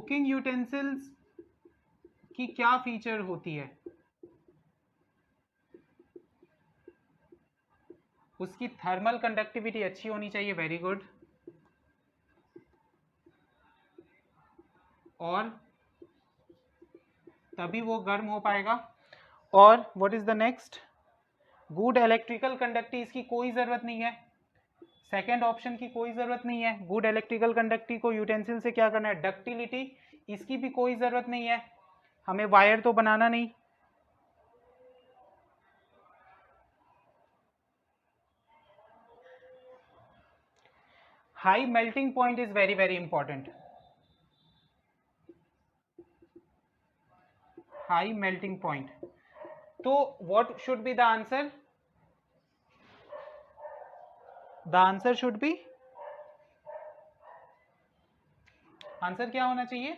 Cooking utensils की क्या feature होती है? उसकी थर्मल कंडक्टिविटी अच्छी होनी चाहिए, वेरी गुड, और तभी वो गर्म हो पाएगा। और what is the next? Good electrical conductivity, इसकी कोई ज़रूरत नहीं है, सेकेंड ऑप्शन की कोई ज़रूरत नहीं है। गुड इलेक्ट्रिकल कंडक्टिविटी को यूटेंसिल से क्या करना है? डक्टिलिटी, इसकी भी कोई ज़रूरत नहीं है, हमें वायर तो बनाना नहीं। High melting point is very very important, high melting point. तो what should be the answer? The answer should be, answer क्या होना चाहिए?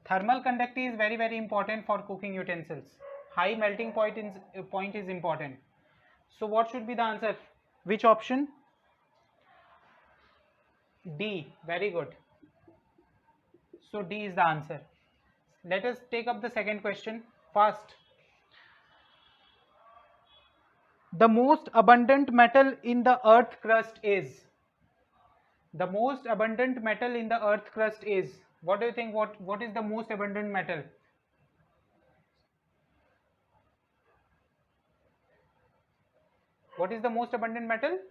Thermal conductivity is very very important for cooking utensils, high melting point is important. So what should be the answer? Which option? D, very good. So D is the answer. Let us take up the second question first. The most abundant metal in the earth crust is? The most abundant metal in the earth crust is? What do you think? What is the most abundant metal? What is the most abundant metal?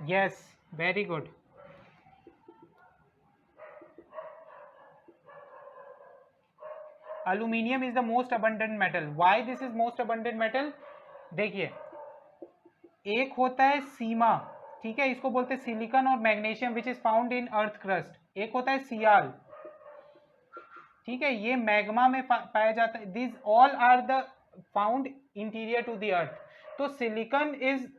Yes, very good. Aluminium is the most abundant metal. Why this is most abundant metal? देखिए, एक होता है सीमा, ठीक है, इसको बोलते हैं silicon और magnesium which is found in earth crust. एक होता है सियाल, ठीक है, ये मैग्मा में पाया जाता है। This all are the found interior to the earth. तो सिलिकॉन इज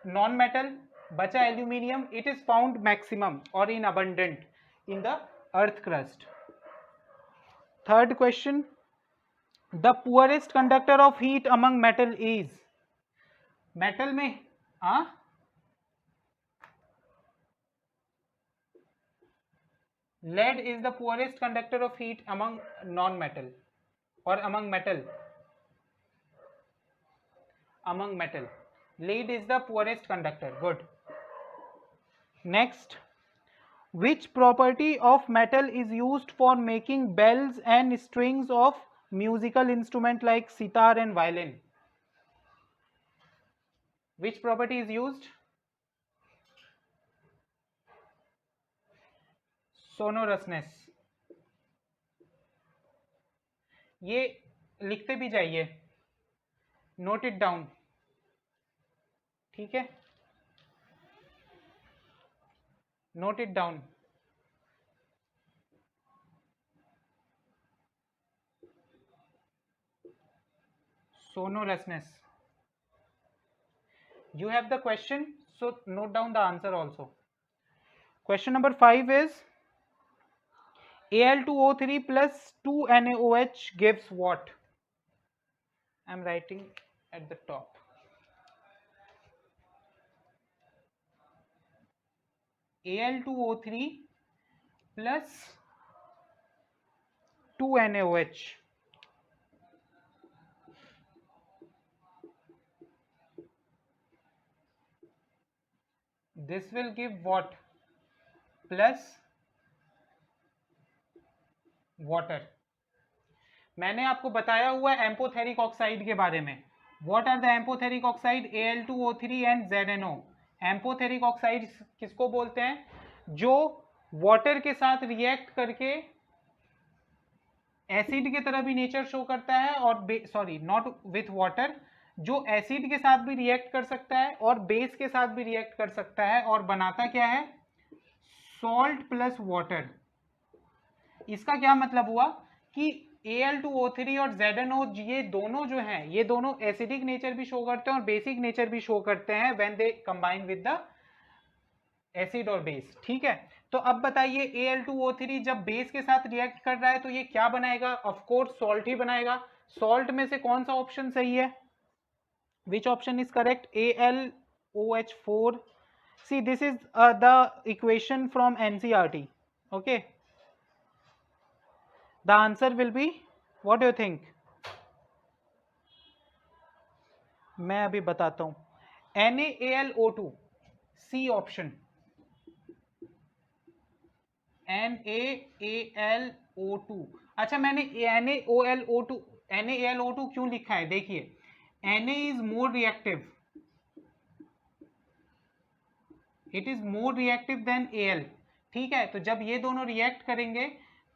नॉन मेटल, बचा aluminium, it is found maximum और in abundant in the earth crust. Third question, the poorest conductor of heat among metal is? Metal में lead is the poorest conductor of heat among non-metal or among metal. Among metal, lead is the poorest conductor. Good. Next, which property of metal is used for making bells and strings of musical instrument like sitar and violin? Which property is used? Sonorousness. ये लिखते भी जाइए, note it down, ठीक है, note it down. Sonorousness. You have the question, so note down the answer also. Question number 5 is Al2O3 plus 2NaOH gives what? I am writing at the top. Al2O3 plus 2NaOH. This will give what? Plus water. मैंने आपको बताया हुआ है एम्पोथेरिक oxide के बारे में। What are the amphoteric oxide? Al2O3 and ZNO. Amphoteric oxide किसको बोलते हैं? जो वाटर के साथ रिएक्ट करके एसिड की तरह भी नेचर शो करता है, और सॉरी नॉट विथ वाटर, जो एसिड के साथ भी रिएक्ट कर सकता है और बेस के साथ भी रिएक्ट कर सकता है, और बनाता क्या है? Salt plus water. इसका क्या मतलब हुआ कि Al2O3 और ZNO ये दोनों जो हैं, ये दोनों एसिडिक नेचर भी शो करते हैं और बेसिक नेचर भी शो करते हैं when they combine with the acid और बेस, ठीक है। तो अब बताइए Al2O3 जब बेस के साथ रिएक्ट कर रहा है तो ये क्या बनाएगा? ऑफ कोर्स सॉल्ट ही बनाएगा। सॉल्ट में से कौन सा ऑप्शन सही है? Which option is correct? AlOH4 See, this is the equation from NCERT. Okay, the answer will be, what do you think? मैं अभी बताता हूँ. NaAlO2, C option. NaAlO2. अच्छा, मैंने NaOlO2 क्यों लिखा है? देखिए, Na is more reactive, it is more reactive then Al. ठीक है, तो जब ये दोनों रिएक्ट करेंगे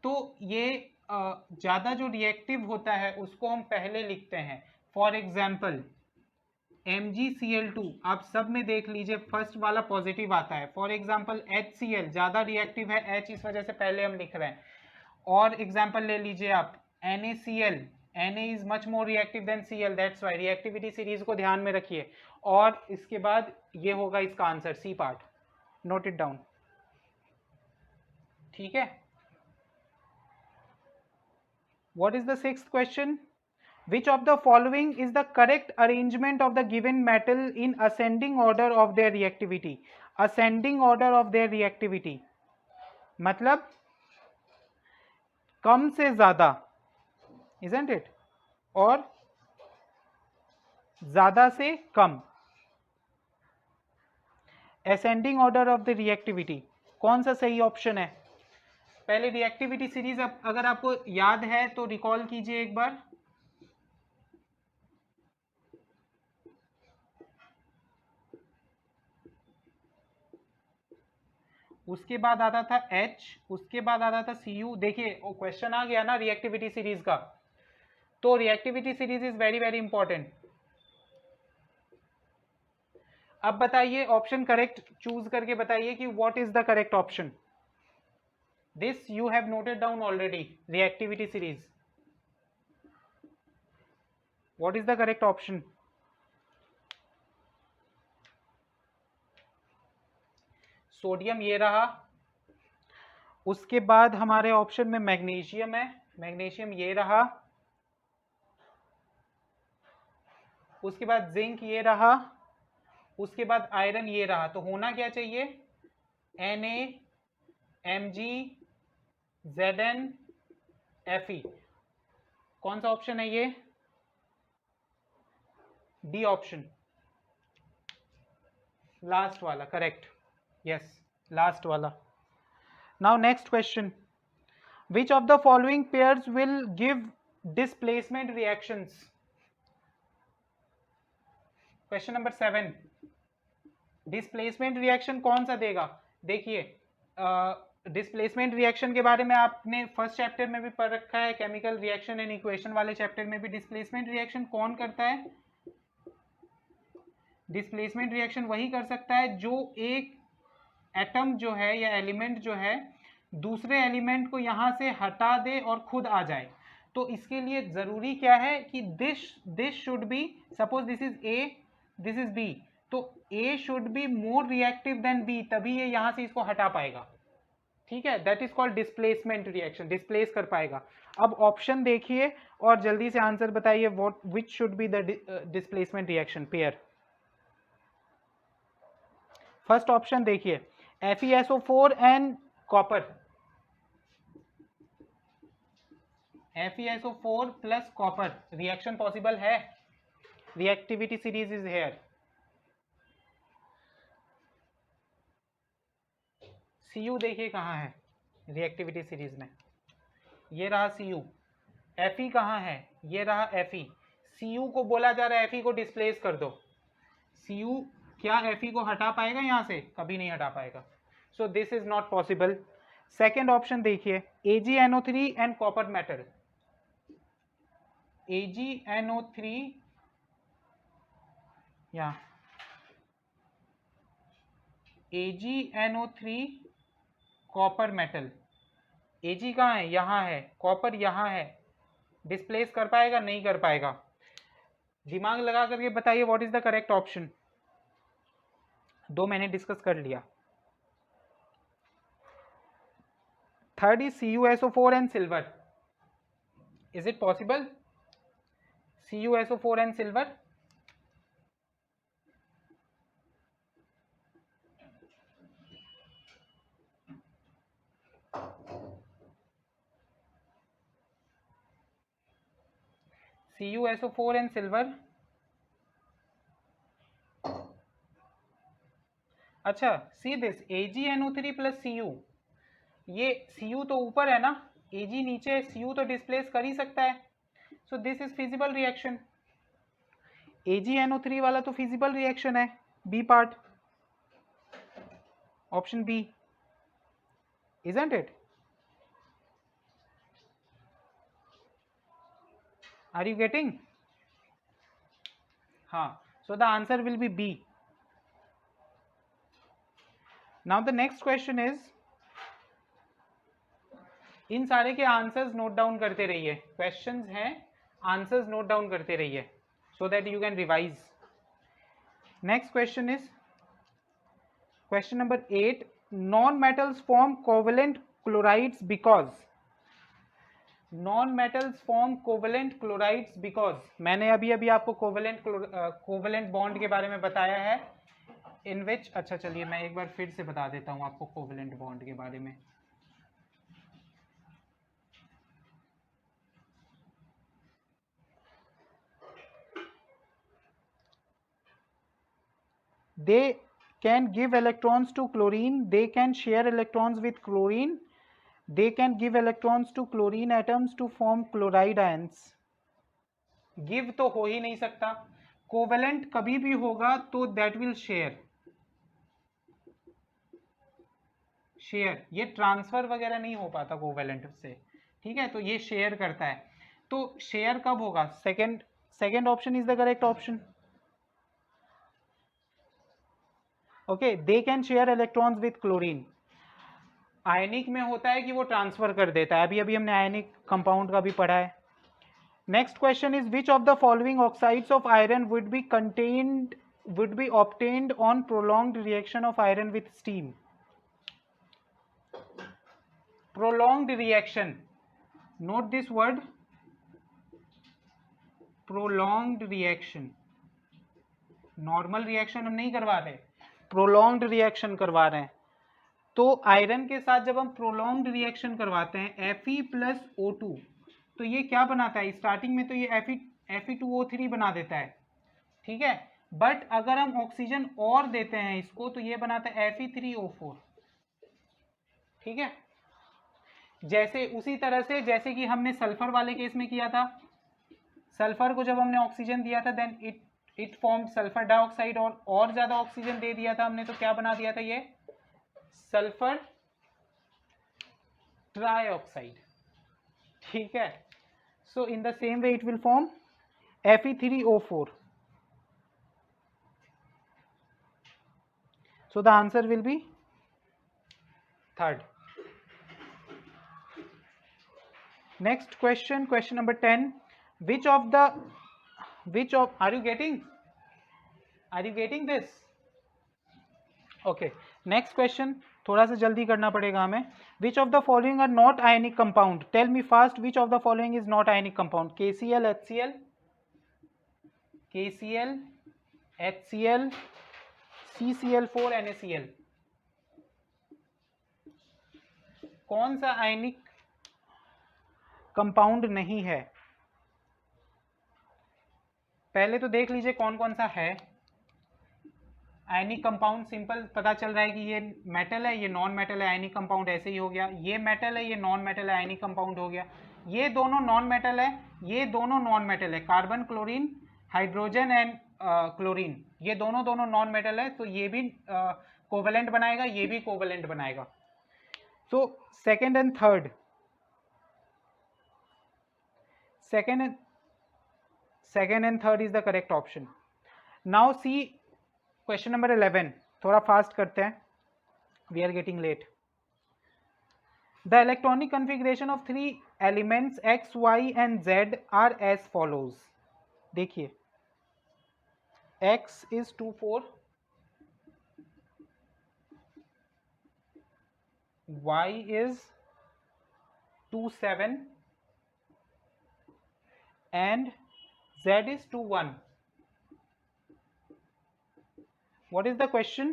तो ये ज्यादा जो रिएक्टिव होता है उसको हम पहले लिखते हैं. फॉर एग्जाम्पल MgCl2, आप सब में देख लीजिए फर्स्ट वाला पॉजिटिव आता है. फॉर एग्जाम्पल HCl ज्यादा रिएक्टिव है, H इस वजह से पहले हम लिख रहे हैं. और एग्जाम्पल ले लीजिए आप NaCl, Na is much more reactive then Cl, that's why. Reactivity series को ध्यान में रखिए. और इसके बाद ये होगा इसका answer, C part. Note it down. ठीक है. What is the sixth question? Which of the following is the correct arrangement of the given metal in ascending order of their reactivity? Ascending order of their reactivity मतलब कम से ज्यादा, isn't it? और ज्यादा से कम. Ascending order of the reactivity कौन सा सही option है? पहले रिएक्टिविटी सीरीज अगर आपको याद है तो रिकॉल कीजिए एक बार. उसके बाद आता था H, उसके बाद आता था Cu. देखिए क्वेश्चन आ गया ना रिएक्टिविटी सीरीज का, तो reactivity series is very very important. अब बताइए, ऑप्शन करेक्ट चूज करके बताइए कि what is the correct option. This you have noted down already, reactivity series. What is the correct option? Sodium ये रहा. उसके बाद हमारे ऑप्शन में मैग्नीशियम है, मैग्नीशियम ये रहा. उसके बाद जिंक ये रहा. उसके बाद आयरन ये रहा. तो होना क्या चाहिए? Na, Mg, Zn, Fe. कौन सा ऑप्शन है ये? डी ऑप्शन, लास्ट वाला. करेक्ट. यस, लास्ट वाला. Now next question. Which of the following pairs will give displacement reactions? Question number 7. Displacement reaction कौन सा देगा? देखिए, डिस्प्लेसमेंट रिएक्शन के बारे में आपने फर्स्ट चैप्टर में भी पढ़ रखा है, केमिकल रिएक्शन एंड इक्वेशन वाले चैप्टर में भी. डिस्प्लेसमेंट रिएक्शन कौन करता है? डिस्प्लेसमेंट रिएक्शन वही कर सकता है जो एक एटम जो है या एलिमेंट जो है दूसरे एलिमेंट को यहां से हटा दे और खुद आ जाए. तो इसके लिए जरूरी क्या है कि this should be, suppose this is A, this is B, तो A should be more reactive than B, तभी ये यहां से इसको हटा पाएगा. ठीक है, that is called displacement reaction, displace कर पाएगा. अब ऑप्शन देखिए और जल्दी से आंसर बताइए. What which should be the displacement reaction pair? First option देखिए, FeSO4 and copper. FeSO4 plus copper reaction possible है. Reactivity series is here. Cu देखिए कहाँ है रिएक्टिविटी सीरीज में, ये रहा Cu. Fe कहाँ है? ये रहा Fe. Cu को बोला जा रहा है Fe को डिस्प्लेस कर दो. Cu क्या Fe को हटा पाएगा यहाँ से? कभी नहीं हटा पाएगा. सो this is not possible. Second option देखिए, AgNO3 and copper metal. AgNO3 या AgNO3 कॉपर मेटल. Ag कहाँ है? यहाँ है. कॉपर यहाँ है. डिस्प्लेस कर पाएगा? नहीं कर पाएगा. दिमाग लगा करके बताइए what is the correct option. दो मैंने डिस्कस कर लिया. Third is CuSO4 and silver. Is it possible? CuSO4 and silver. CuSO4 and silver. अच्छा, see this AgNO3 plus Cu, ये Cu तो ऊपर है ना, Ag नीचे है, Cu तो डिस्प्लेस कर ही सकता है, so this is feasible reaction. AgNO3 वाला तो फिजिबल रिएक्शन है, B part, option B, isn't it? Are you getting? हाँ, so the answer will be B. Now the next question is, इन सारे के आंसर्स नोट डाउन करते रहिए, questions हैं, answers note down करते रहिए so that you can revise. Next question is question number 8. Non-metals form covalent chlorides because. Non-metals form covalent chlorides because. मैंने अभी आपको कोवेलेंट बॉन्ड के बारे में बताया है, इन विच, अच्छा चलिए मैं एक बार फिर से बता देता हूँ आपको कोवेलेंट बॉन्ड के बारे में. They can give electrons to chlorine, they can share electrons with chlorine, they can give electrons to chlorine atoms to form chloride ions. Give तो हो ही नहीं सकता, कोवेलेंट कभी भी होगा तो दैट विल शेयर. शेयर, ये ट्रांसफर वगैरह नहीं हो पाता कोवेलेंट से, ठीक है, तो ये शेयर करता है. तो शेयर कब होगा? Second option is the correct option. Okay, they can share electrons with chlorine. Ionic में होता है कि वो ट्रांसफर कर देता है, अभी हमने आयनिक कंपाउंड का भी पढ़ा है. Next question is which of the following oxides of iron would be obtained on prolonged reaction of iron with steam. Prolonged reaction, note this word, prolonged reaction. Normal reaction हम नहीं करवा रहे, prolonged reaction करवा रहे हैं. तो iron के साथ जब हम प्रोलॉन्ग्ड रिएक्शन करवाते हैं Fe प्लस O2, तो ये क्या बनाता है? स्टार्टिंग में तो ये Fe2O3 बना देता है, ठीक है, बट अगर हम ऑक्सीजन और देते हैं इसको तो ये बनाता है Fe3O4, ठीक है. जैसे उसी तरह से जैसे कि हमने सल्फर वाले केस में किया था, सल्फर को जब हमने ऑक्सीजन दिया था then it form sulphur dioxide, और ज्यादा ऑक्सीजन दे दिया था हमने तो क्या बना दिया था? ये सल्फर ट्राइऑक्साइड, ठीक है. So in the same way it will form Fe3O4. So the answer will be third. Next question, question number 10. Which of are you getting this? Okay, next question, थोड़ा सा जल्दी करना पड़ेगा हमें. Which of the following are not ionic compound? Tell me fast which of the following is not ionic compound? KCl, HCl, KCl, HCl, CCl4, NaCl. कौन सा ionic compound नहीं है? पहले तो देख लीजिए कौन कौन सा है. आयनिक कंपाउंड सिंपल पता चल रहा है कि ये मेटल है, ये नॉन मेटल है, आयनिक कंपाउंड ऐसे ही हो गया. ये मेटल है, ये नॉन मेटल है, आयनिक कंपाउंड हो गया. ये दोनों नॉन मेटल है, ये दोनों नॉन मेटल है, carbon chlorine, hydrogen and chlorine, ये दोनों नॉन मेटल है, तो ये भी कोवेलेंट बनाएगा, ये भी कोवेलेंट बनाएगा. So second and third, second and third is the correct option. Now see question number 11. थोड़ा फास्ट करते हैं, we are getting late. The electronic configuration of three elements X, Y and Z are as follows. देखिए, X is 2 4, Y is 2 7 and Z is 2 1. What is the question?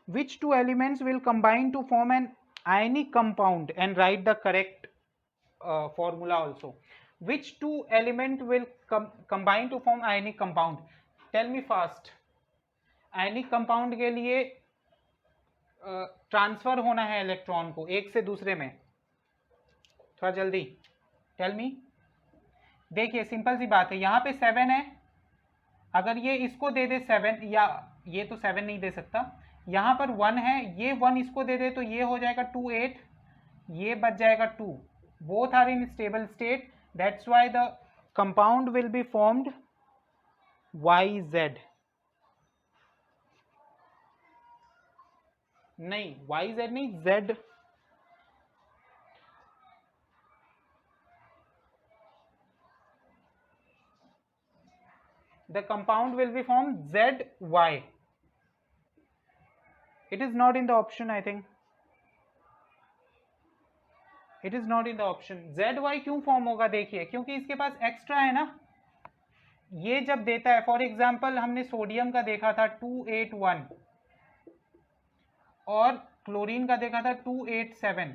Which two elements will combine to form an ionic compound? And write the correct formula also. which two element will combine to form ionic compound? Tell me fast. Ionic compound के लिए transfer होना है electron को एक से दूसरे में, थोड़ा जल्दी टेल मी। देखिए सिंपल सी बात है, यहाँ पे 7 है, अगर ये इसको दे दे 7, या ये तो 7 नहीं दे सकता, यहाँ पर 1 है, ये 1 इसको दे दे तो ये हो जाएगा 2 8, ये बच जाएगा 2, both are in stable state, that's why the compound will be formed YZ। नहीं YZ नहीं, Z। The compound will be formed ZY. It is not in the option, I think. It is not in the option. ZY क्यों form होगा? देखिए क्योंकि इसके पास extra है ना, ये जब देता है, फॉर एग्जाम्पल हमने सोडियम का देखा था 281 और क्लोरीन का देखा था 287,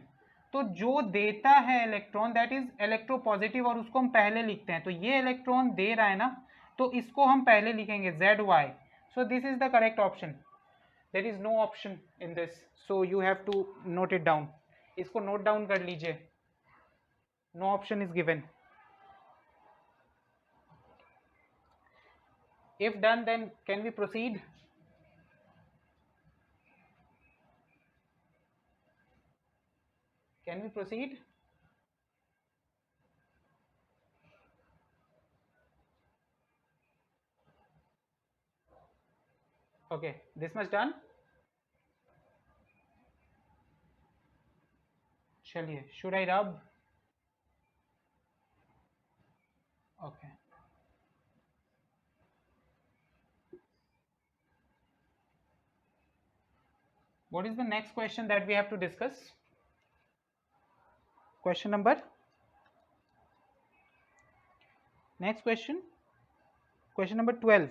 तो जो देता है इलेक्ट्रॉन दैट इज इलेक्ट्रोपॉजिटिव और उसको हम पहले लिखते हैं, तो ये इलेक्ट्रॉन दे रहा है ना, तो इसको हम पहले लिखेंगे ZY। So this is the correct option, there is no option in this, so you have to note it down. इसको नोट डाउन कर लीजिए, no option is given. If done, then can we proceed? Can we proceed? Okay, this much done. चलिए, should I rub? Okay. What is the next question that we have to discuss? Question number? Next question. Question number 12.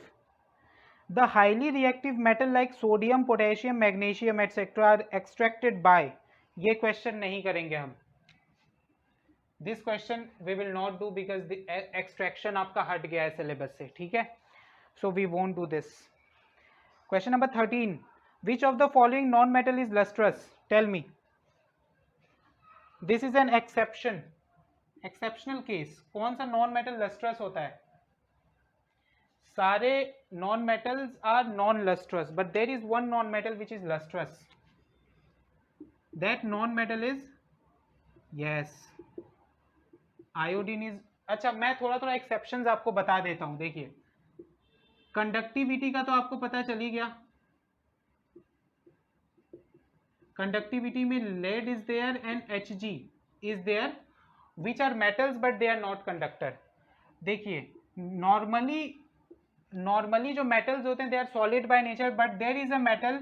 The highly reactive metal like sodium, potassium, magnesium, etc. are extracted by. ये question नहीं करेंगे हम. This question we will not do because the extraction आपका हट गया है syllabus से, ठीक है? So we won't do this. Question number 13. Which of the following non-metal is lustrous? Tell me. This is an exception. Exceptional case. कौन सा non-metal lustrous होता है? सारे non-metals are non-lustrous, but there is one non-metal which is lustrous. That non-metal is, yes, iodine is. अच्छा, मैं थोड़ा थोड़ा exceptions आपको बता देता हूँ. देखिए, कंडक्टिविटी का तो आपको पता चल ही गया. कंडक्टिविटी में lead is there and Hg is there, which are metals but they are not conductor. देखिए, normally जो metals होते हैं they are solid by nature, but there is a metal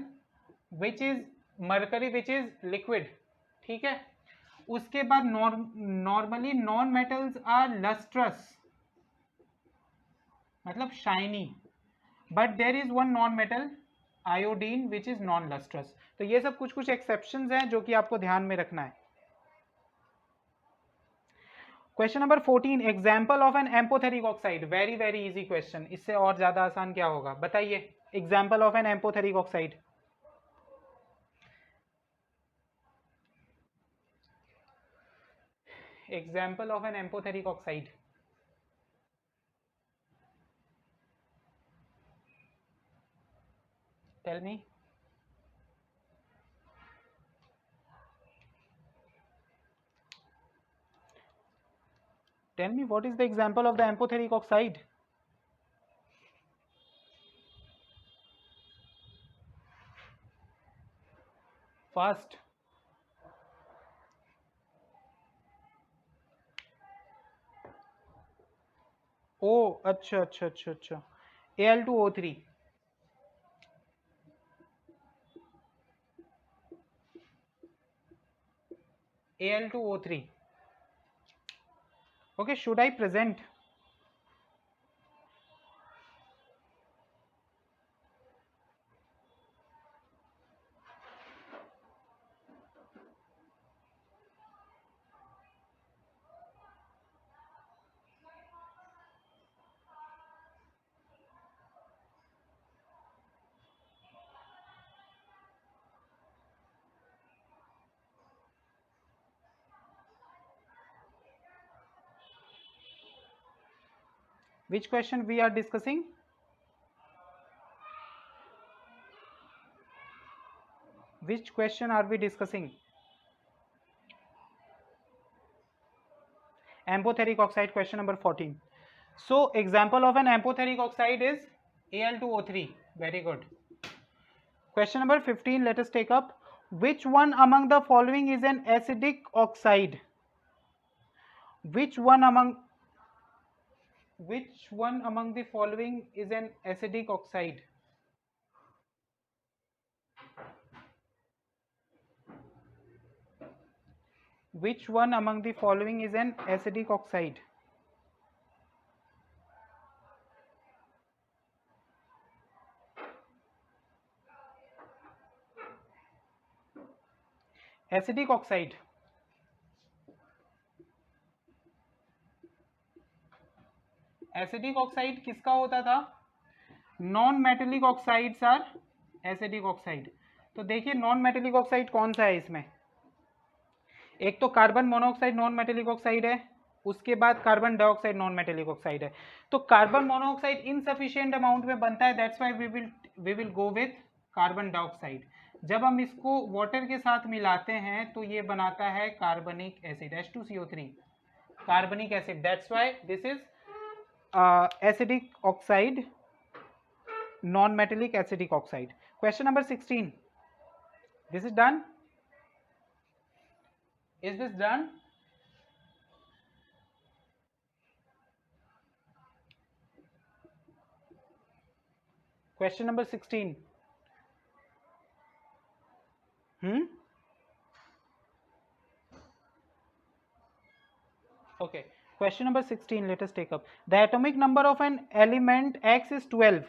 which is mercury which is liquid, ठीक है. उसके बाद normally non metals are lustrous, मतलब shiny, but there is one non metal iodine which is non lustrous. तो ये सब कुछ exceptions हैं जो कि आपको ध्यान में रखना है. Question number 14. Example of an amphoteric oxide. Very very easy question. इससे और ज़्यादा आसान क्या होगा? बताइए. Example of an amphoteric oxide. Example of an amphoteric oxide. Tell me. Tell me what is the example of the amphoteric oxide? Fast. Oh, अच्छा. Al2O3. Al2O3. Okay, should I present? Which question we are discussing? Which question are we discussing? Amphoteric oxide, question number 14. So example of an amphoteric oxide is Al2O3. Very good. Question number 15, let us take up. Which one among the following is an acidic oxide? Which one among the following is an acidic oxide? Which one among the following is an acidic oxide? Acidic oxide. Acidic oxide किसका होता था? Non metallic oxides are acidic oxide. तो देखिए non metallic oxide कौन सा है इसमें? एक तो carbon monoxide non metallic oxide है, उसके बाद carbon dioxide non metallic oxide है. तो कार्बन मोनोऑक्साइड इनसफिशिएंट अमाउंट में बनता है, that's why we will go with carbon dioxide. जब हम इसको वाटर के साथ मिलाते हैं तो ये बनाता है कार्बनिक एसिड H2CO3, कार्बनिक acid. That's why this is acidic oxide, non-metallic acidic oxide. Question number 16. This is done. Is this done? Question number 16. Okay. Question number 16, let us take up. The atomic number of an element X is 12.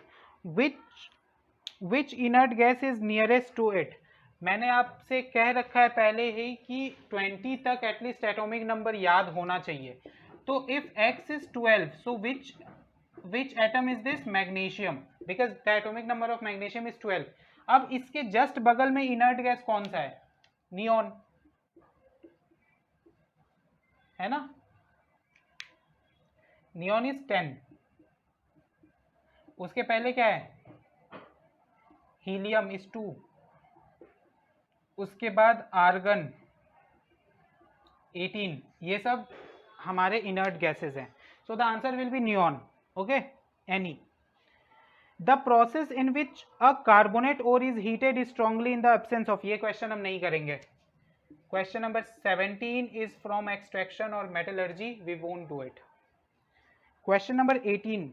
Which inert gas is nearest to it? मैंने आपसे कह रखा है पहले ही कि 20 तक at least atomic number याद होना चाहिए. तो if X is 12, so which atom is this? Magnesium, because the atomic number of magnesium is 12. अब इसके जस्ट बगल में इनर्ट गैस कौन सा है? नियॉन है ना. Neon is 10. उसके पहले क्या है? Helium is 2. उसके बाद आर्गन 18. ये सब हमारे इनर्ट गैसेस हैं. So the answer will be neon. Okay, any. The process in which a carbonate ore is heated strongly in the absence of. ये क्वेश्चन हम नहीं करेंगे. Question number 17 is from extraction और metallurgy. We won't do it. Question number 18.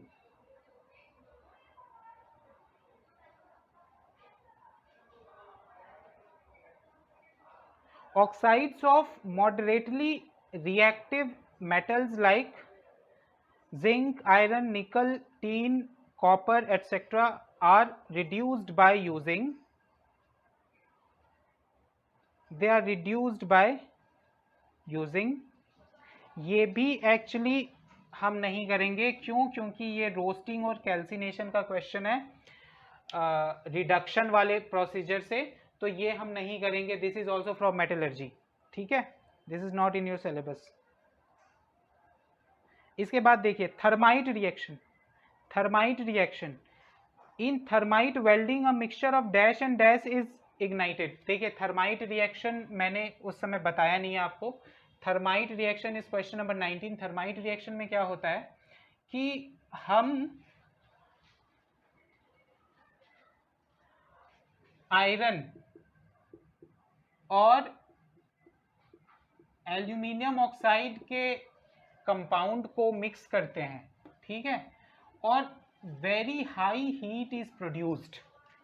Oxides of moderately reactive metals like zinc, iron, nickel, tin, copper, etc. are reduced by using. They are reduced by using. ये भी actually हम नहीं करेंगे. क्यों? क्योंकि ये roasting और कैल्सिनेशन का क्वेश्चन है रिडक्शन वाले प्रोसीजर से, तो ये हम नहीं करेंगे. This is also from metallurgy. ठीक है, this is not in your syllabus. इसके बाद देखिए thermite reaction. Thermite reaction in thermite welding a mixture of dash and dash is ignited. देखिए थर्माइट रिएक्शन मैंने उस समय बताया नहीं है आपको. Thermite reaction is question number 19. Thermite reaction में क्या होता है कि हम आयरन और एल्यूमिनियम ऑक्साइड के कंपाउंड को मिक्स करते हैं. ठीक है, और very high heat is produced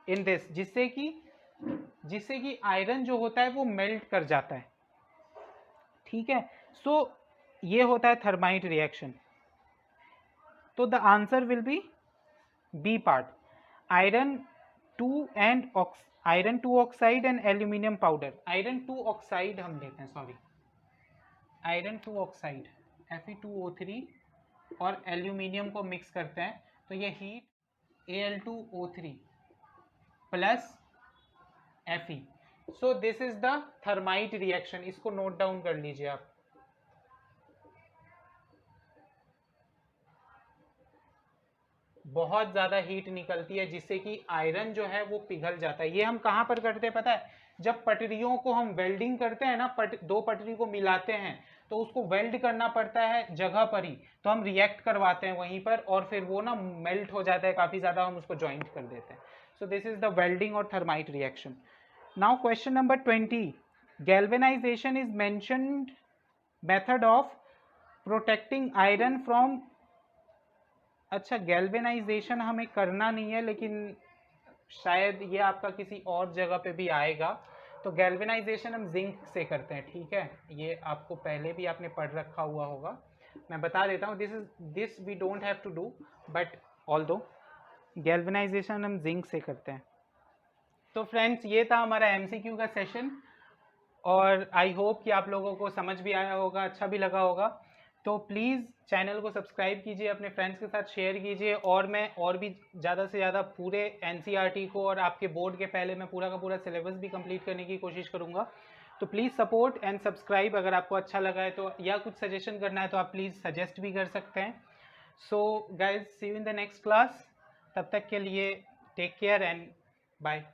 in this, जिससे कि आयरन जो होता है वो मेल्ट कर जाता है. ठीक है, सो ये होता है थर्माइट रिएक्शन. तो the answer will be B part. Iron 2 oxide and aluminium powder. Iron 2 oxide हम लेते हैं, सॉरी, आयरन 2 ऑक्साइड Fe2O3 और एल्यूमिनियम को मिक्स करते हैं, तो ये heat Al2O3 plus Fe. So this is the thermite reaction. इसको नोट डाउन कर लीजिए आप. बहुत ज़्यादा हीट निकलती है जिससे कि आयरन जो है वो पिघल जाता है। ये हम कहाँ पर करते हैं पता है? जब पटरियों को हम वेल्डिंग करते हैं ना, दो पटरी को मिलाते हैं तो उसको वेल्ड करना पड़ता है जगह पर ही, तो हम रिएक्ट करवाते हैं वहीं पर और फिर वो ना मेल्ट हो जाता है काफ़ी ज़्यादा, हम उसको ज्वाइंट कर देते हैं। So this is the welding और thermite reaction. Now question number 20, galvanization is mentioned method of protecting iron from. अच्छा, गैल्वेनाइजेशन हमें करना नहीं है, लेकिन शायद ये आपका किसी और जगह पे भी आएगा। तो गैल्वेनाइजेशन हम जिंक से करते हैं, ठीक है, ये आपको पहले भी आपने पढ़ रखा हुआ होगा, मैं बता देता हूँ। This we don't have to do, but although galvanization हम जिंक से करते हैं। तो फ्रेंड्स, ये था हमारा एमसीक्यू का सेशन और आई होप कि आप लोगों को समझ भी आया होगा, अच्छा भी लगा होगा। तो प्लीज़ चैनल को सब्सक्राइब कीजिए, अपने फ्रेंड्स के साथ शेयर कीजिए, और मैं और भी ज़्यादा से ज़्यादा पूरे एनसीईआरटी को और आपके बोर्ड के पहले मैं पूरा का पूरा सिलेबस भी कंप्लीट करने की कोशिश करूँगा। तो प्लीज़ सपोर्ट एंड सब्सक्राइब। अगर आपको अच्छा लगा है तो, या कुछ सजेशन करना है तो आप प्लीज़ सजेस्ट भी कर सकते हैं। So guys, see you in the next class. तब तक के लिए टेक केयर एंड बाय।